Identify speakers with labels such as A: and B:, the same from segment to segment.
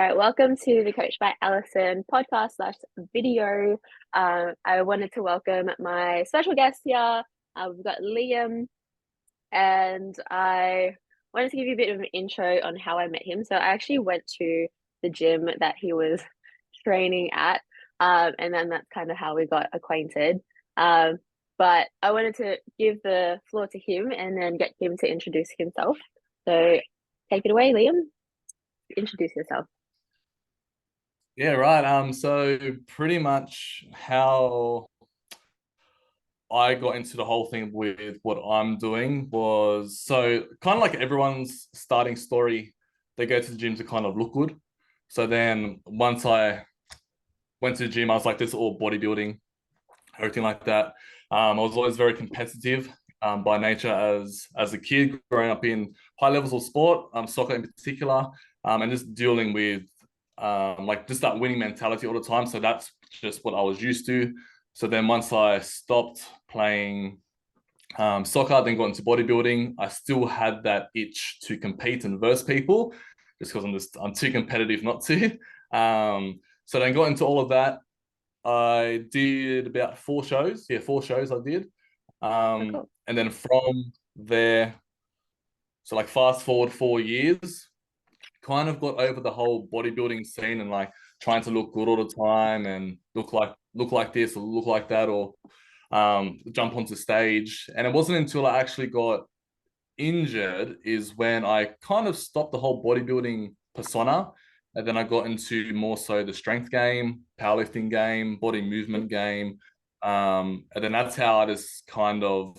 A: All right, welcome to the Coach by Alison podcast slash video. I wanted to welcome my special guest here. We've got Liam, and I wanted to give you a bit of an intro on how I met him. So I actually went to the gym that he was training at, and then that's kind of how we got acquainted. But I wanted to give the floor to him and then get him to introduce himself. So take it away, Liam. Introduce yourself.
B: Yeah, right. So pretty much how I got into the whole thing with what I'm doing was so kind of like everyone's starting story, they go to the gym to kind of look good. So then once I went to the gym, I was like, this is all bodybuilding, everything like that. I was always very competitive by nature as a kid, growing up in high levels of sport, soccer in particular, and just dealing with like just that winning mentality all the time. So that's just what I was used to. So then once I stopped playing soccer, then got into bodybuilding, I still had that itch to compete and verse people, just because I'm too competitive not to. So then got into all of that. I did about 4 shows. Yeah, 4 shows I did.
A: Cool.
B: And then from there, so like fast forward 4 years, kind of got over the whole bodybuilding scene and like trying to look good all the time and look like this or look like that or jump onto stage. And it wasn't until I actually got injured is when I kind of stopped the whole bodybuilding persona. And then I got into more so the strength game, powerlifting game, body movement game. And then that's how I just kind of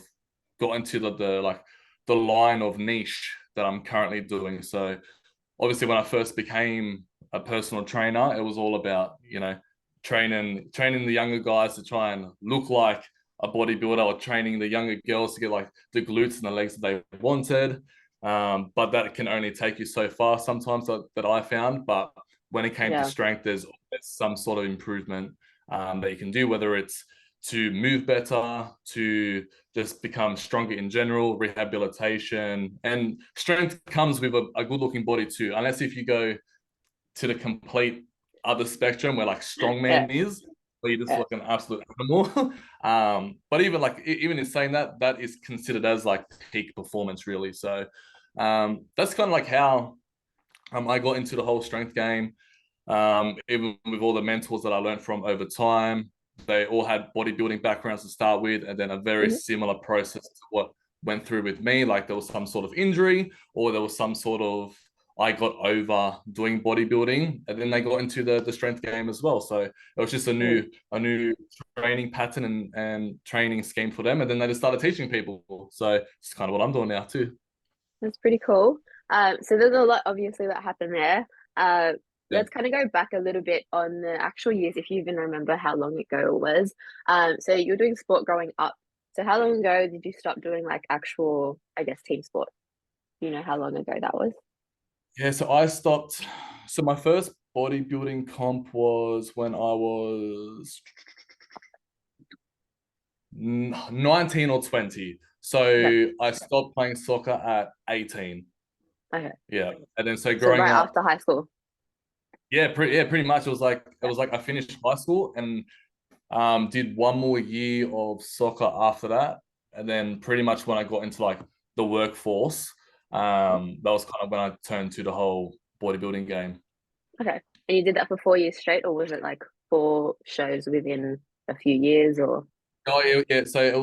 B: got into the line of niche that I'm currently doing. So obviously when I first became a personal trainer, it was all about, training the younger guys to try and look like a bodybuilder, or training the younger girls to get like the glutes and the legs that they wanted. But that can only take you so far sometimes that I found. But when it came to strength, there's some sort of improvement that you can do, whether it's to move better, to just become stronger in general, rehabilitation. And strength comes with a good looking body too, unless if you go to the complete other spectrum where like strongman is, where you just like an absolute animal. But even in saying that, that is considered as like peak performance really. So that's kind of like how I got into the whole strength game. Even with all the mentors that I learned from over time, they all had bodybuilding backgrounds to start with, and then a very similar process to what went through with me. Like there was some sort of injury, or there was some sort of I got over doing bodybuilding, and then they got into the strength game as well. So it was just a new training pattern and training scheme for them, and then they just started teaching people. So it's kind of what I'm doing now too.
A: That's pretty cool. So there's a lot obviously that happened there. Let's kind of go back a little bit on the actual years, if you even remember how long ago it was. So you were doing sport growing up. So how long ago did you stop doing like actual, I guess, team sport? You know how long ago that was?
B: Yeah, so I stopped. So my first bodybuilding comp was when I was 19 or 20.
A: Okay.
B: So I stopped playing soccer at 18.
A: Okay.
B: Yeah. And then so
A: So
B: growing
A: right
B: up,
A: after high school.
B: pretty much it was like I finished high school and did one more year of soccer after that. And then pretty much when I got into like the workforce, that was kind of when I turned to the whole bodybuilding game.
A: Okay. And you did that for 4 years straight, or was it like 4 shows within a few years or?
B: Oh yeah. So it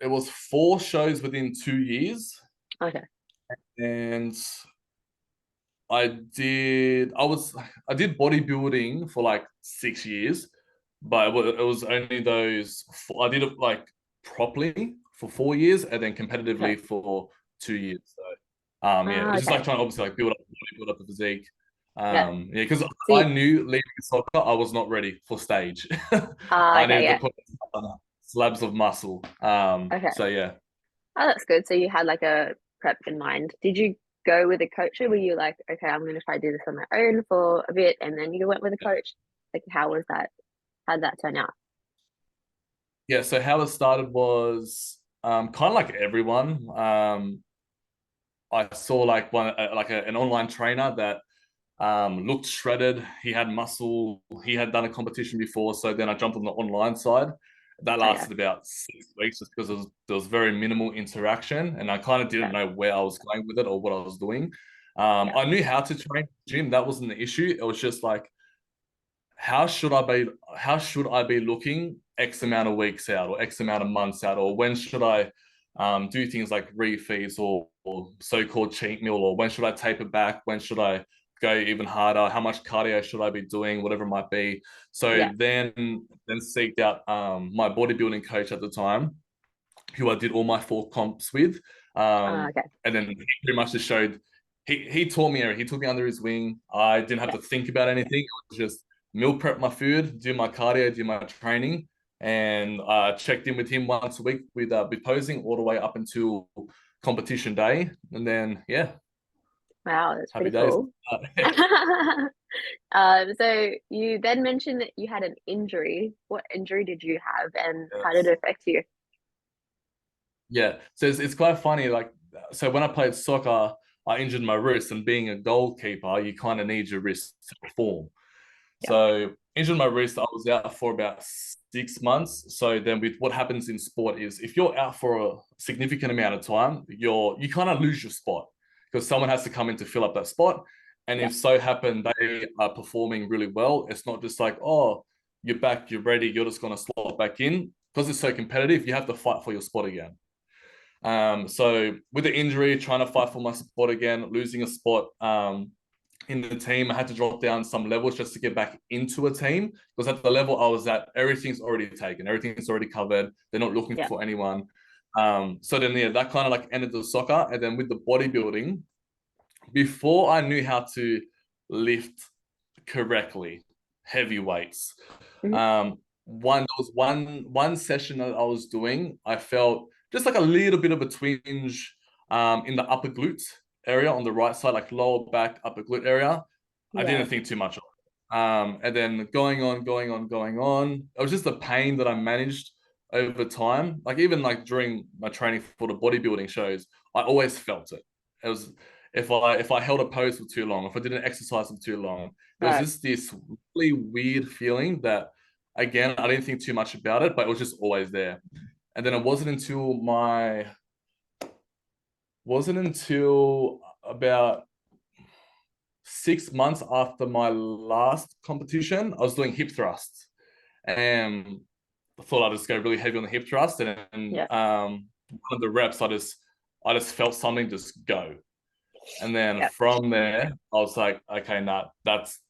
B: was 4 shows within 2 years.
A: Okay.
B: And I did bodybuilding for like 6 years, but it was only I did it like properly for 4 years and then
A: Okay.
B: competitively for 2 years. So yeah, it's just
A: Okay.
B: like trying to obviously like build up the physique.
A: Yeah.
B: Yeah, because
A: So
B: I knew leaving soccer, I was not ready for stage. I
A: okay,
B: needed to
A: yeah.
B: put on slabs of muscle.
A: Okay.
B: So yeah.
A: Oh, that's good. So you had like a prep in mind. Did you go with a coach, or were you like, okay, I'm gonna try to do this on my own for a bit, and then you went with a coach? Like, how was that? How'd that turn out?
B: Yeah, so how it started was kind of like everyone. I saw like an online trainer that looked shredded. He had muscle. He had done a competition before. So then I jumped on the online side. That
A: Okay.
B: lasted about 6 weeks just because there was very minimal interaction. And I kind of didn't
A: Yeah.
B: know where I was going with it or what I was doing.
A: Yeah.
B: I knew how to train gym. That wasn't the issue. It was just like, how should I be looking X amount of weeks out or X amount of months out, or when should I do things like refeeds or so-called cheat meal, or when should I taper back, when should I go even harder, how much cardio should I be doing, whatever it might be. So
A: Yeah.
B: then seeked out my bodybuilding coach at the time, who I did all my 4 comps with.
A: Okay.
B: And then he pretty much just showed, he taught me everything. He took me under his wing. I didn't have
A: Yeah.
B: to think about anything. It was just meal prep my food, do my cardio, do my training, and checked in with him once a week with posing all the way up until competition day. And then, yeah,
A: Wow, that's
B: happy
A: pretty
B: days.
A: cool. So you then mentioned that you had an injury. What injury did you have, and how did
B: Yes.
A: it affect you?
B: Yeah. So it's quite funny. Like, so when I played soccer, I injured my wrist, and being a goalkeeper, you kind of need your wrist to perform.
A: Yeah.
B: So injured my wrist. I was out for about 6 months. So then, with what happens in sport is, if you're out for a significant amount of time, you kind of lose your spot because someone has to come in to fill up that spot. And
A: Yeah.
B: if so happen they are performing really well, it's not just like, oh, you're back, you're ready, you're just gonna slot back in, because it's so competitive. You have to fight for your spot again. So with the injury, trying to fight for my spot again, losing a spot in the team, I had to drop down some levels just to get back into a team, because at the level I was at, everything's already taken, everything's already covered. They're not looking
A: Yeah.
B: for anyone. So then, yeah, that kind of like ended the soccer. And then with the bodybuilding, before I knew how to lift correctly, heavy weights,
A: Mhm.
B: there was one session that I was doing, I felt just like a little bit of a twinge in the upper glute area on the right side, like lower back, upper glute area. I
A: Yeah.
B: didn't think too much of it. And then going on. It was just the pain that I managed over time. Like even like during my training for the bodybuilding shows, I always felt it. It was, if I held a pose for too long, if I did an exercise for too long, there was
A: Right.
B: just this really weird feeling that, again, I didn't think too much about it, but it was just always there. And then it wasn't until about 6 months after my last competition, I was doing hip thrusts, and I thought I'd just go really heavy on the hip thrust, and then
A: Yeah.
B: one of the reps, I just felt something just go. And then
A: Yeah.
B: from there, I was like, okay, nah, that's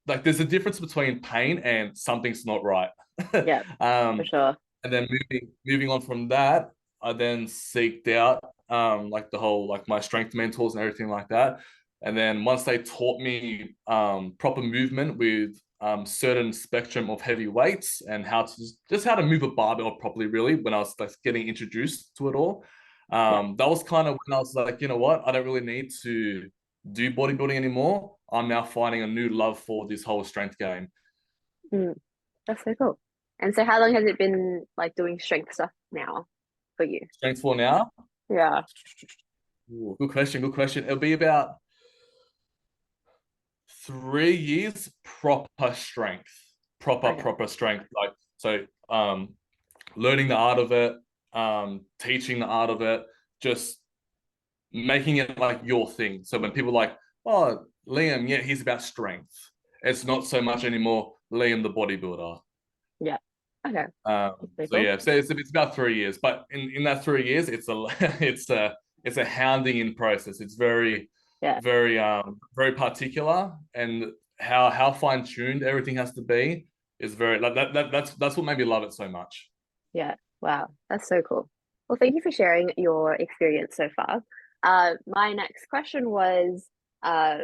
B: like, there's a difference between pain and something's not right.
A: Yeah. For
B: um,
A: sure.
B: and then moving on from that, I then seeked out like the whole, like my strength mentors and everything like that. And then once they taught me proper movement with certain spectrum of heavy weights, and how to just how to move a barbell properly, really, when I was like getting introduced to it all,
A: Yeah.
B: that was kind of when I was like, you know what, I don't really need to do bodybuilding anymore. I'm now finding a new love for this whole strength game.
A: Mm, that's so cool. And so how long has it been like doing strength stuff now for you?
B: Strength for now.
A: Yeah.
B: Ooh, good question. Good question. It'll be about 3 years proper strength,
A: Okay.
B: proper strength. Like, so, learning the art of it, teaching the art of it, just making it like your thing. So when people are like, oh, Liam, yeah, he's about strength. It's not so much anymore Liam the bodybuilder.
A: Yeah. Okay. That's pretty
B: So
A: cool.
B: yeah, so it's about 3 years, but in that 3 years, it's a it's a hounding in process. It's
A: Yeah.
B: very particular, and how fine tuned everything has to be is very like that's what made me love it so much.
A: Yeah. Wow. That's so cool. Well, thank you for sharing your experience so far. My next question was, uh,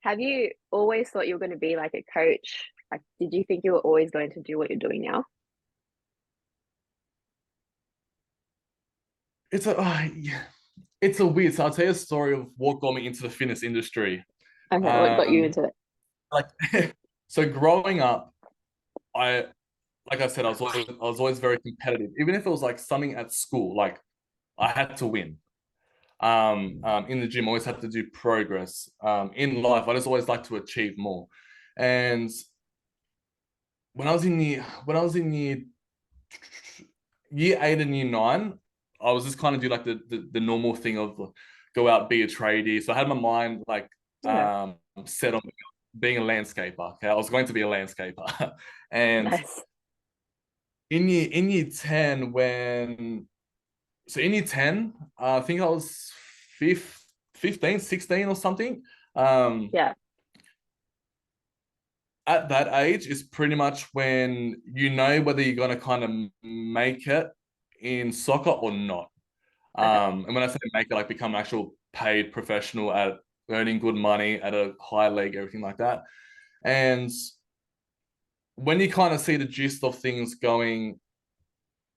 A: have you always thought you were going to be like a coach? Like, did you think you were always going to do what you're doing now?
B: It's a it's a weird. So I'll tell you a story of what got me into the fitness industry.
A: Okay, what got you
B: Um,
A: into it?
B: like so growing up, I like I said, I was always very competitive. Even if it was like something at school, like I had to win. in the gym. I always have to do progress. In life, I just always like to achieve more. And when I was in year 8 and year 9, I was just kind of do like the normal thing of go out, be a tradie. So I had my mind like
A: Yeah.
B: set on being a landscaper. Okay, I was going to be a landscaper. And
A: Nice.
B: in year 10, in year 10, I think I was 15, 16 or something. Um,
A: Yeah.
B: at that age is pretty much when you know whether you're going to kind of make it in soccer or not.
A: Okay.
B: And when I say make it, like become an actual paid professional at earning good money at a high league, everything like that. And when you kind of see the gist of things going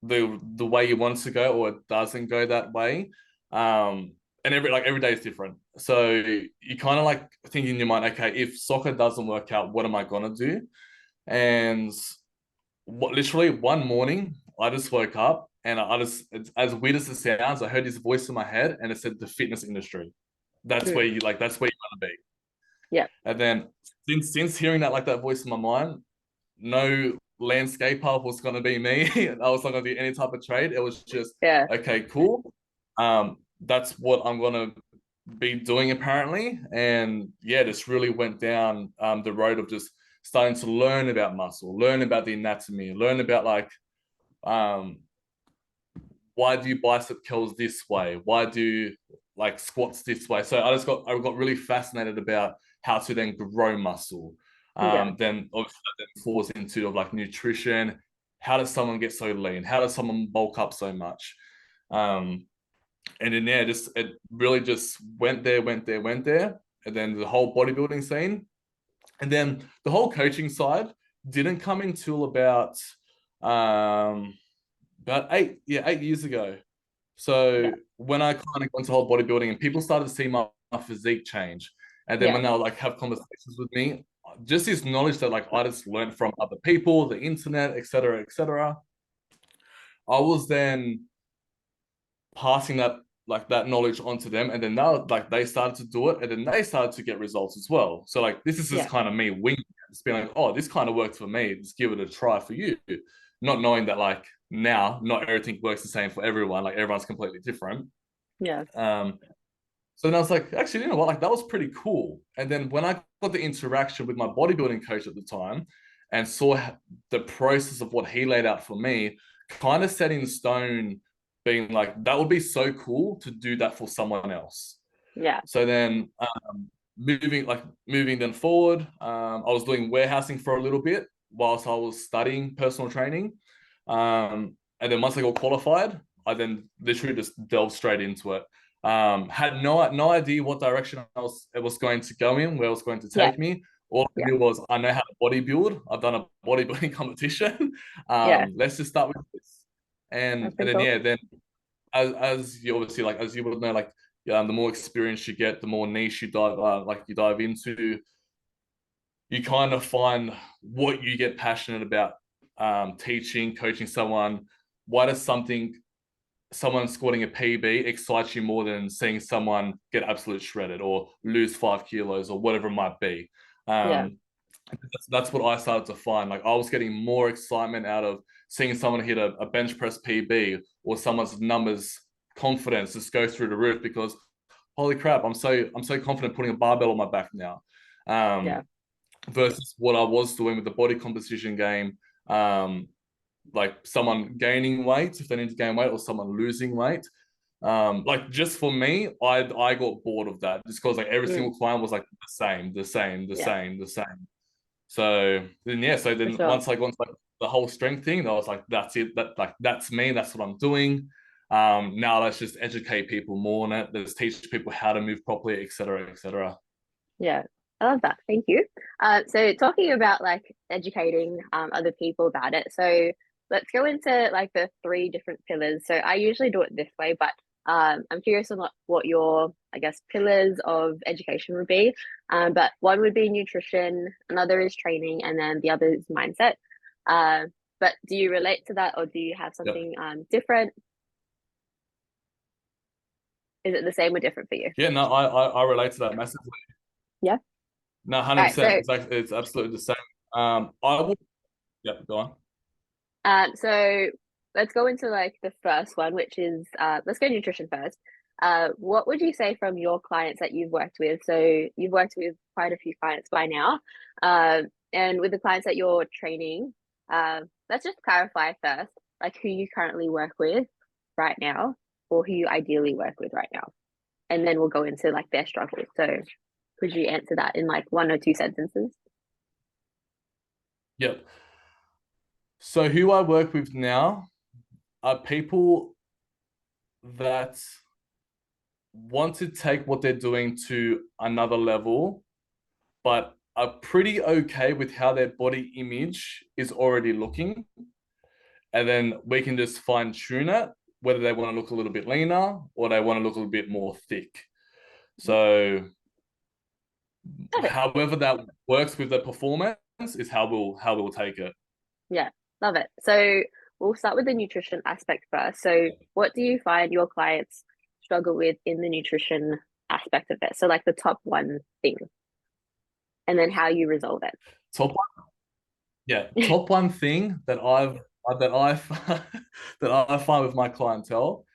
B: the way you want it to go, or it doesn't go that way, and every day is different. So you kind of like think in your mind, okay, if soccer doesn't work out, what am I gonna do? And literally one morning, I just woke up and I just, it's, as weird as it sounds, I heard this voice in my head and it said the fitness industry. That's
A: Mm.
B: where that's where you want to be.
A: Yeah.
B: And then since hearing that, like that voice in my mind, no landscaper was going to be me. I was not going to do any type of trade. It was just,
A: Yeah.
B: okay, cool. That's what I'm going to be doing apparently. And yeah, just really went down the road of just starting to learn about muscle, learn about the anatomy, learn about like um, why do you bicep curls this way? Why do like squats this way? So I got really fascinated about how to then grow muscle.
A: Yeah.
B: Then obviously that then falls into of like nutrition. How does someone get so lean? How does someone bulk up so much? Um, and then yeah, just it really just went there, went there, and then the whole bodybuilding scene, and then the whole coaching side didn't come until um about 8 years ago. So
A: Yeah.
B: when I kind of got into whole bodybuilding and people started to see my physique change, and then
A: Yeah.
B: when they'll like have conversations with me, just this knowledge that like I just learned from other people, the internet, etc., etc. I was then passing that knowledge onto them, and then now like they started to do it, and then they started to get results as well. So like this is just
A: Yeah.
B: kind of me winging it. It's being like, oh, this kind of worked for me. Just give it a try for you, not knowing that like now not everything works the same for everyone. Like everyone's completely different.
A: Yeah.
B: Um, so then I was like, actually, you know what? Like that was pretty cool. And then when I got the interaction with my bodybuilding coach at the time and saw the process of what he laid out for me, kind of set in stone, being like, that would be so cool to do that for someone else.
A: Yeah.
B: So then moving then forward, I was doing warehousing for a little bit whilst I was studying personal training. And then once I got qualified, I then literally just delved straight into it. Had no idea what direction it was going to go in, where it was going to
A: Yeah.
B: take me. All I
A: Yeah.
B: knew was I know how to bodybuild. I've done a bodybuilding competition.
A: Yeah.
B: Let's just start with this.
A: That's
B: And
A: pretty
B: then
A: cool.
B: yeah, then as you obviously like as you would know, like the more experience you get, the more niche you dive into. You kind of find what you get passionate about, teaching, coaching someone. Why does someone squatting a PB excites you more than seeing someone get absolute shredded or lose 5 kilos or whatever it might be?
A: Yeah.
B: Um, that's what I started to find. Like I was getting more excitement out of seeing someone hit a bench press PB or someone's numbers confidence just go through the roof because holy crap, I'm so confident putting a barbell on my back now.
A: Yeah.
B: Um, versus what I was doing with the body composition game. Like someone gaining weight if they need to gain weight or someone losing weight. Like just for me, I got bored of that just because like every
A: Mm.
B: single client was like the same, the same, the
A: Yeah.
B: same, the same. So then yeah, so
A: For
B: then
A: sure.
B: once I got into like the whole strength thing, I was like, that's it. That's me. That's what I'm doing. Now let's just educate people more on it. Let's teach people how to move properly, etc., etc.
A: Yeah, I love that. Thank you. So talking about like educating other people about it. So let's go into like the three different pillars. So I usually do it this way, but I'm curious on what your, I guess, pillars of education would be. But one would be nutrition, another is training, and then the other is mindset. But do you relate to that, or do you have
B: Yep.
A: something different? Is it the same or different for you?
B: Yeah, no, I relate to that massively.
A: Yeah.
B: No,
A: All right.
B: 100%.
A: So
B: It's absolutely the same. I would. Yeah, go on.
A: So let's go into like the first one, which is let's go nutrition first. What would you say from your clients that you've worked with? So you've worked with quite a few clients by now. And with the clients that you're training, let's just clarify first, like who you currently work with right now, or who you ideally work with right now. And then we'll go into like their struggles. So could you answer that in like one or two sentences?
B: Yep. So who I work with now are people that want to take what they're doing to another level, but are pretty okay with how their body image is already looking. And then we can just fine tune it, whether they want to look a little bit leaner or they want to look a little bit more thick. So
A: Perfect.
B: however that works with the performance is how we'll take it.
A: Yeah, love it. So we'll start with the nutrition aspect first. So what do you find your clients struggle with in the nutrition aspect of it? So like the top one thing, and then how you resolve
B: Top top one thing that I that I find with my clientele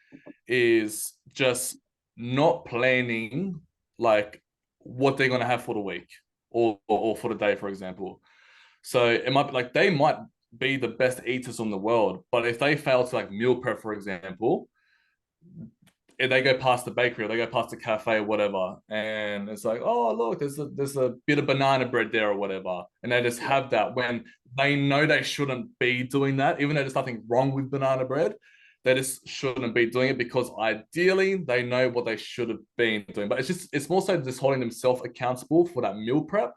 B: is just not planning like what they're gonna have for the week or for the day, for example. So it might be like they might be the best eaters in the world, but if they fail to like meal prep, for example, if they go past the bakery or they go past the cafe or whatever, and it's like, oh look, there's a bit of banana bread there or whatever, and they just
A: it?
B: have that when they know they shouldn't be doing that, even though there's nothing wrong with banana bread. They just shouldn't be doing it because ideally they know what they should have been doing. But it's more so just holding themselves accountable for that meal prep.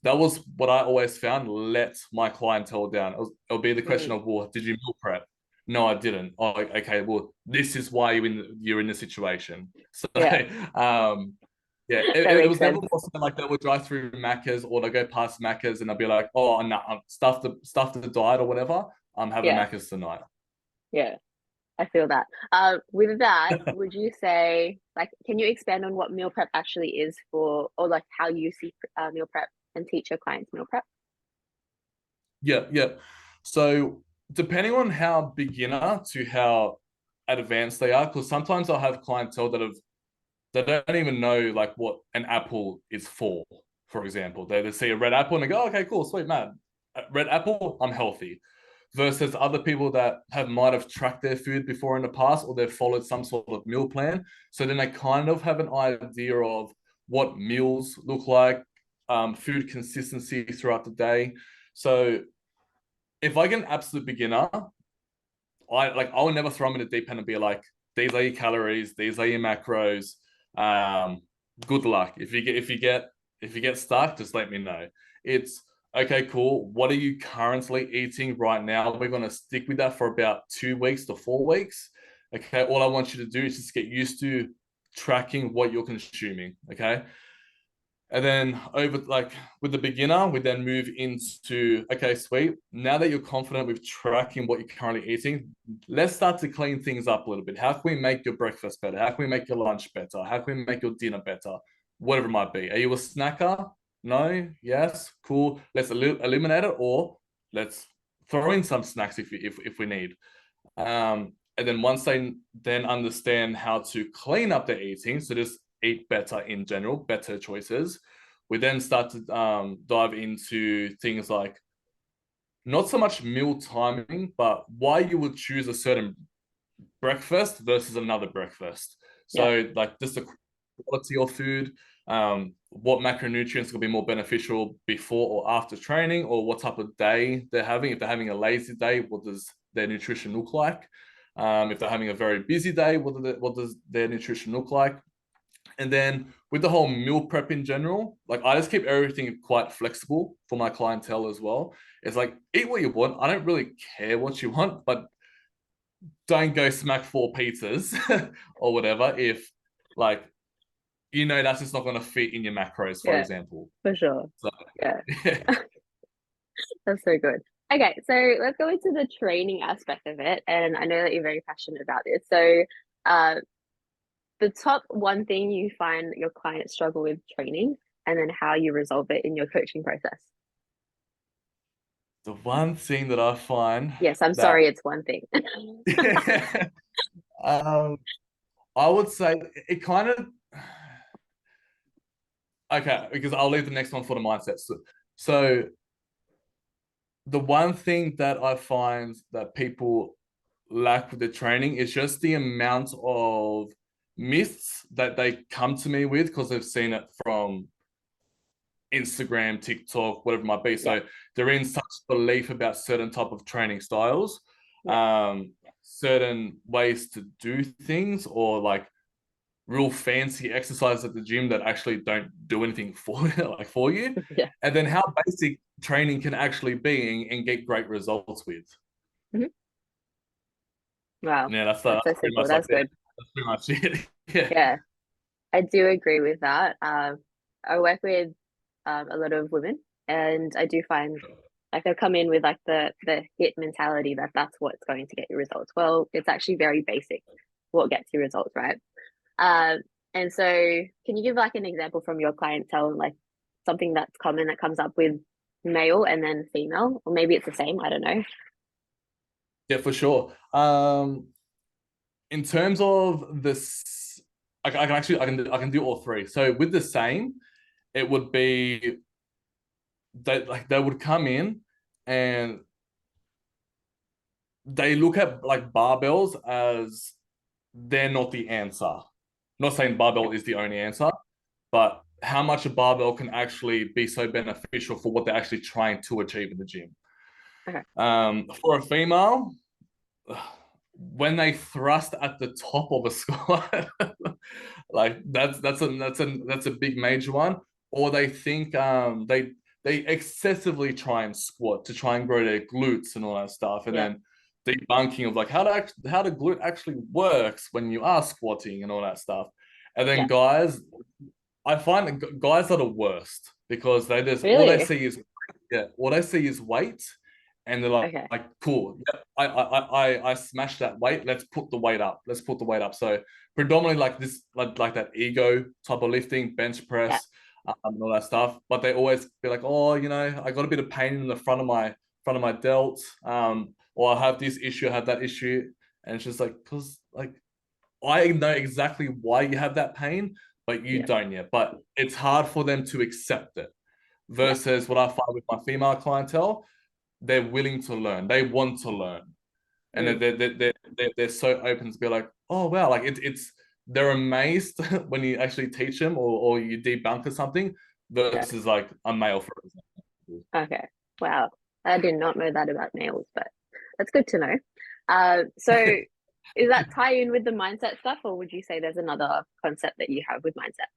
B: That was what I always found let my clientele down. It'll be the question
A: Mm,
B: of, well, did you meal prep? No, I didn't. Oh, okay. Well, this is why you're in the situation. So,
A: yeah,
B: um, yeah,
A: that
B: it
A: makes
B: was never
A: sense.
B: more something like they would drive through Macca's or they go past Macca's and they'll be like, oh, no, stuff the diet or whatever. I'm having
A: Yeah,
B: Macca's tonight.
A: yeah, I feel that. With that, would you say like, can you expand on what meal prep actually is for, or like how you see meal prep and teach your clients meal prep?
B: Yeah, yeah. So depending on how beginner to how advanced they are, because sometimes I'll have clientele that have they don't even know like what an apple is for example. They see a red apple and they go, okay, cool, sweet man. Red apple, I'm healthy. Versus other people that might have tracked their food before in the past or they've followed some sort of meal plan. So then they kind of have an idea of what meals look like, food consistency throughout the day. So if I get an absolute beginner, I'll never throw them in the deep end and be like, these are your calories, these are your macros. Um, Good luck. If you get stuck, just let me know. It's okay, cool. What are you currently eating right now? We're gonna stick with that for about 2 weeks to 4 weeks. Okay, all I want you to do is just get used to tracking what you're consuming. Okay. And then over like with the beginner, we then move into okay, sweet. Now that you're confident with tracking what you're currently eating, let's start to clean things up a little bit. How can we make your breakfast better? How can we make your lunch better? How can we make your dinner better? Whatever it might be. Are you a snacker? No? Yes? Cool. Let's eliminate it or let's throw in some snacks if we need. And then once they then understand how to clean up their eating, so just eat better in general, better choices, we then start to dive into things like not so much meal timing, but why you would choose a certain breakfast versus another breakfast.
A: Yeah,
B: So like just the quality of food, what macronutrients will be more beneficial before or after training, or what type of day they're having. If they're having a lazy day, what does their nutrition look like? If they're having a very busy day, what does their nutrition look like? And then with the whole meal prep in general, like I just keep everything quite flexible for my clientele as well. It's like eat what you want. I don't really care what you want, but don't go smack 4 pizzas or whatever if like that's just not going to fit in your macros, for
A: yeah,
B: example.
A: for sure.
B: So
A: Yeah,
B: yeah,
A: that's so good. Okay, so let's go into the training aspect of it. And I know that you're very passionate about this. So, uh, the top one thing you find your clients struggle with training, and then how you resolve it in your coaching process.
B: The one thing that I find
A: Yes, I'm sorry,
B: that
A: it's one thing.
B: um, I would say it kind of okay, because I'll leave the next one for the mindset. So the one thing that I find that people lack with the training is just the amount of myths that they come to me with because they've seen it from Instagram, TikTok, whatever it might be.
A: Yeah,
B: So they're in such belief about certain type of training styles,
A: yeah,
B: certain ways to do things, or like real fancy exercises at the gym that actually don't do anything for for you,
A: yeah.
B: and then how basic training can actually be and get great results with.
A: Mhm. Wow,
B: Yeah,
A: that's so
B: that's pretty
A: simple.
B: much like
A: That's
B: that.
A: good.
B: That's pretty much it. Yeah.
A: Yeah, I do agree with that. I work with a lot of women, and I do find like I come in with like the hit mentality that that's what's going to get you results. Well, it's actually very basic what gets you results, right? Um, and so can you give like an example from your clientele, like something that's common that comes up with male and then female, or maybe it's the same, I don't know.
B: Yeah, for sure. In terms of this, I can actually I can do all three. So with the same, it would be they would come in and they look at like barbells as they're not the answer. I'm not saying barbell is the only answer, but how much a barbell can actually be so beneficial for what they're actually trying to achieve in the gym.
A: Okay.
B: For a female, when they thrust at the top of a squat, like that's a big major one. Or they think they excessively try and squat to try and grow their glutes and all that stuff, and
A: Yeah.
B: then debunking of like how the glute actually works when you are squatting and all that stuff. And then
A: Yeah.
B: guys, I find that guys are the worst because they just
A: Really?
B: all they see is weight, and they're
A: Okay.
B: like cool. Yeah, I smashed that weight. Let's put the weight up. Let's put the weight up. So predominantly like this, like that ego type of lifting, bench
A: Yeah.
B: press, and all that stuff. But they always be like, oh, you know, I got a bit of pain in the front of my delt, or I have this issue, I have that issue, and it's just like because like I know exactly why you have that pain, but you
A: Yeah.
B: don't yet. But it's hard for them to accept it.
A: Yeah.
B: Versus what I find with my female clientele, they're willing to learn. They want to learn, and
A: Mm.
B: they're so open to be like, oh wow, like it's they're amazed when you actually teach them or you debunk or something.
A: Yeah.
B: Versus like a male, for example.
A: Okay. Wow. I did not know that about nails, but that's good to know. So is that tie in with the mindset stuff, or would you say there's another concept that you have with mindset?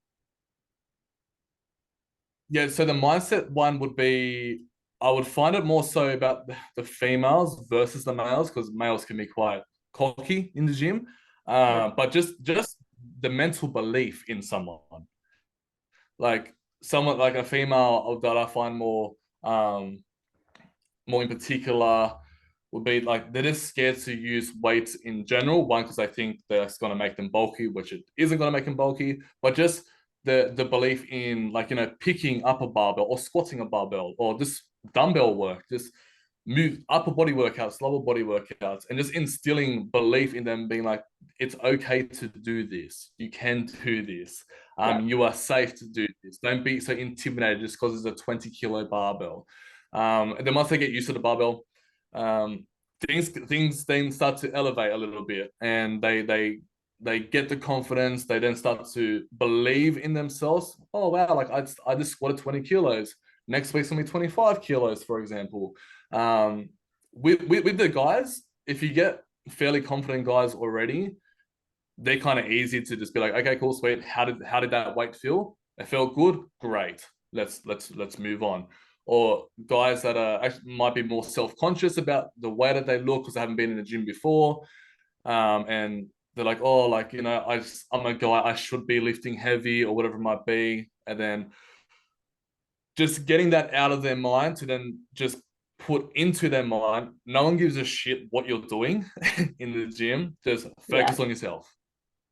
B: Yeah, so the mindset one would be I would find it more so about the females versus the males because males can be quite cocky in the gym.
A: Okay.
B: But just the mental belief in someone, like someone like a female that I find um more in particular would be like they're just scared to use weights in general. One, because I think that's going to make them bulky, which it isn't going to make them bulky, but just the belief in like picking up a barbell or squatting a barbell or just dumbbell work, just move upper body workouts, lower body workouts, and just instilling belief in them, being like it's okay to do this, you can do this,
A: Yeah.
B: you are safe to do this. Don't be so intimidated just because it's a 20 kilo barbell. And then once they get used to the barbell, um, things then start to elevate a little bit, and they get the confidence. They then start to believe in themselves. Oh wow, like I just squatted 20 kilos. Next week's gonna be 25 kilos, for example. Um, with the guys, if you get fairly confident guys already, they're kind of easy to just be like, okay, cool, sweet. How did that weight feel? It felt good. Great. Let's move on. Or guys that are might be more self conscious about the way that they look because they haven't been in the gym before, and they're like, oh, like I'm a guy. I should be lifting heavy or whatever it might be, and then just getting that out of their mind to then just put into their mind. No one gives a shit what you're doing in the gym. Just
A: Yeah.
B: focus on yourself.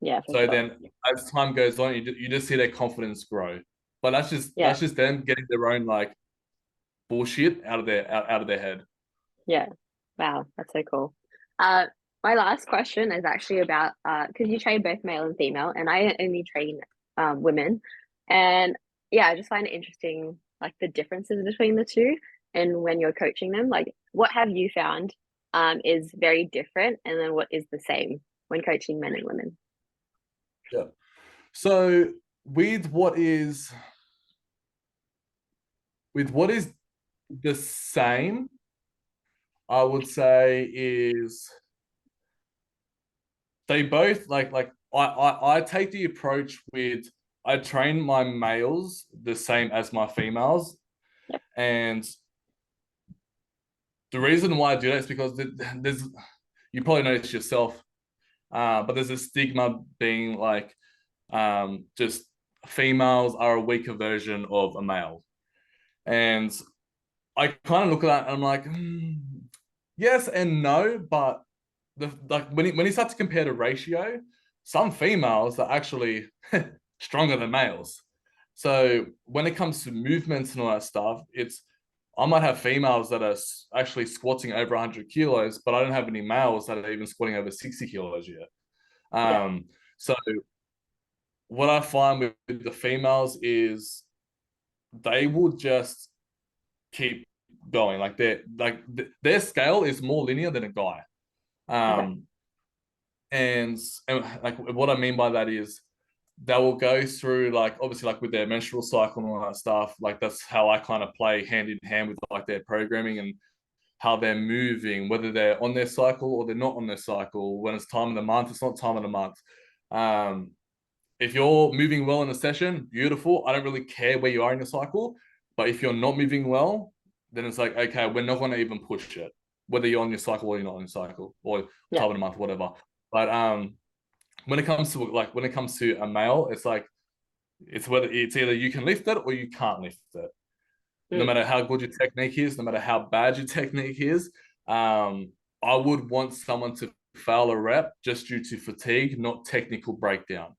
A: Yeah, for
B: So
A: sure.
B: then as time goes on, you just see their confidence grow. But
A: Yeah,
B: that's just them getting their own like bullshit out of their head.
A: yeah. Wow, that's so cool. Uh, my last question is actually about because you train both male and female, and I only train women, and yeah, I just find it interesting, like the differences between the two, and when you're coaching them, like what have you found is very different, and then what is the same when coaching men and women?
B: Yeah. So with what is with what is the same, I would say is they both I take the approach with I train my males the same as my females,
A: Yeah,
B: and the reason why I do that is because there's you probably notice yourself, but there's a stigma being like just females are a weaker version of a male, and I kind of look at that and I'm like, yes and no, but like when you start to compare the ratio, some females are actually stronger than males. So when it comes to movements and all that stuff, it's I might have females that are actually squatting over 100 kilos, but I don't have any males that are even squatting over 60 kilos yet.
A: yeah,
B: So what I find with the females is they will just keep going. Their scale is more linear than a guy.
A: okay,
B: Um, and like what I mean by that is they will go through like obviously like with their menstrual cycle and all that stuff. Like that's how I kind of play hand in hand with like their programming and how they're moving, whether they're on their cycle or they're not on their cycle. When it's time of the month, it's not time of the month. Um, if you're moving well in a session, beautiful. I don't really care where you are in your cycle. But if you're not moving well, then it's like, okay, we're not going to even push it, whether you're on your cycle or you're not on your cycle or
A: yeah,
B: time of the month, whatever. But when it comes to a male, it's like it's either you can lift it or you can't lift it. No
A: mm,
B: matter how good your technique is, no matter how bad your technique is, I would want someone to fail a rep just due to fatigue, not technical breakdown.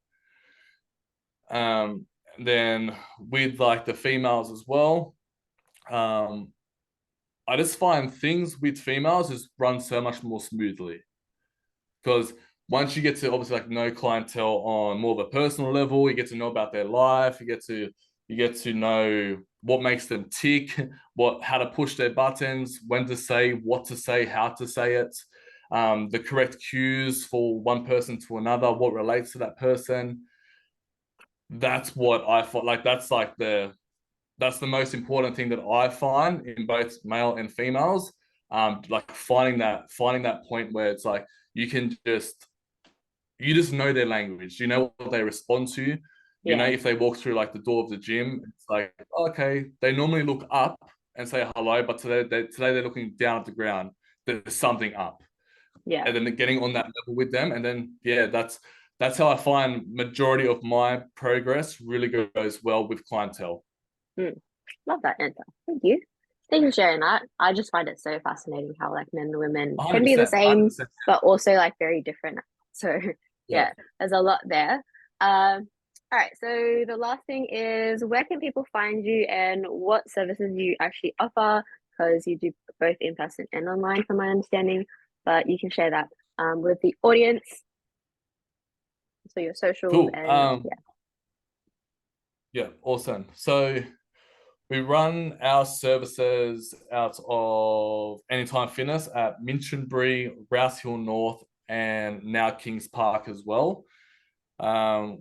B: Um, then with like the females as well, um, I just find things with females just run so much more smoothly because once you get to obviously like know clientele on more of a personal level, you get to know about their life, you get to know what makes them tick, what how to push their buttons, when to say, what to say, how to say it, the correct cues for one person to another, what relates to that person. That's what I thought like that's the most important thing that I find in both male and females. Like finding that point where it's like you can you just know their language. You know what they respond to. You know
A: yeah,
B: if they walk through like the door of the gym, it's like okay, they normally look up and say hello, but today they're looking down at the ground. There's something up,
A: yeah.
B: and then getting on that level with them, and then yeah, that's how I find majority of my progress really goes well with clientele.
A: Mm. Love that answer. Thank you. Thank you for sharing that. I just find it so fascinating how like men and women can be the
B: 100%,
A: same,
B: 100%.
A: but also like very different. So
B: Yeah.
A: yeah, there's a lot there. All right. So the last thing is where can people find you and what services you actually offer? Because you do both in person and online, from my understanding. But you can share that with the audience. So your socials
B: Cool.
A: and yeah,
B: Yeah, awesome. So we run our services out of Anytime Fitness at Minchinbury, Rouse Hill North, and now Kings Park as well.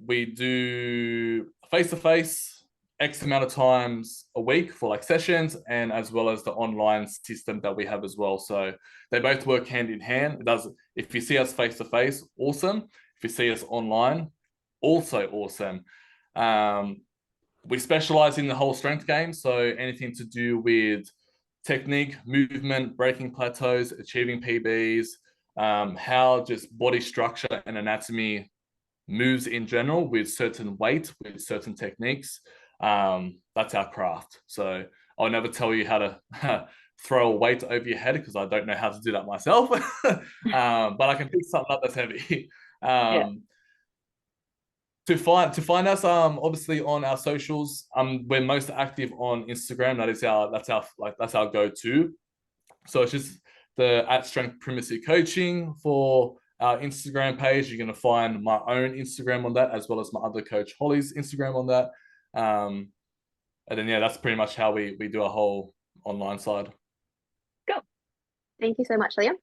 B: We do face to face X amount of times a week for like sessions, and as well as the online system that we have as well. So they both work hand in hand. It does if you see us face to face, awesome. If you see us online, also awesome. Um, we specialize in the whole strength game. So anything to do with technique, movement, breaking plateaus, achieving PBs, how just body structure and anatomy moves in general with certain weight, with certain techniques. That's our craft. So I'll never tell you how to throw a weight over your head because I don't know how to do that myself. But I can pick something up that's heavy.
A: yeah,
B: Um, To find us, obviously on our socials, we're most active on Instagram. That's our go-to. So it's just the at Strength Primacy Coaching for our Instagram page. You're gonna find my own Instagram on that, as well as my other coach Holly's Instagram on that. And then that's pretty much how we do our whole online side.
A: Cool. Thank you so much, Liam.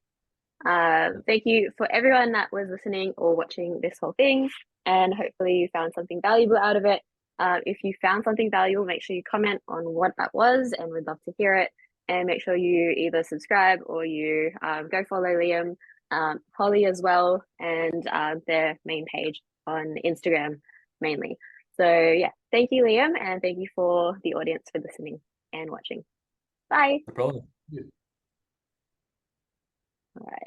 A: Thank you for everyone that was listening or watching this whole thing, and hopefully you found something valuable out of it. If you found something valuable, make sure you comment on what that was, and we'd love to hear it. And make sure you either subscribe or you go follow Liam, Holly as well, and their main page on Instagram mainly. So yeah, thank you, Liam, and thank you for the audience for listening and watching. Bye.
B: No problem. Yeah.
A: All right.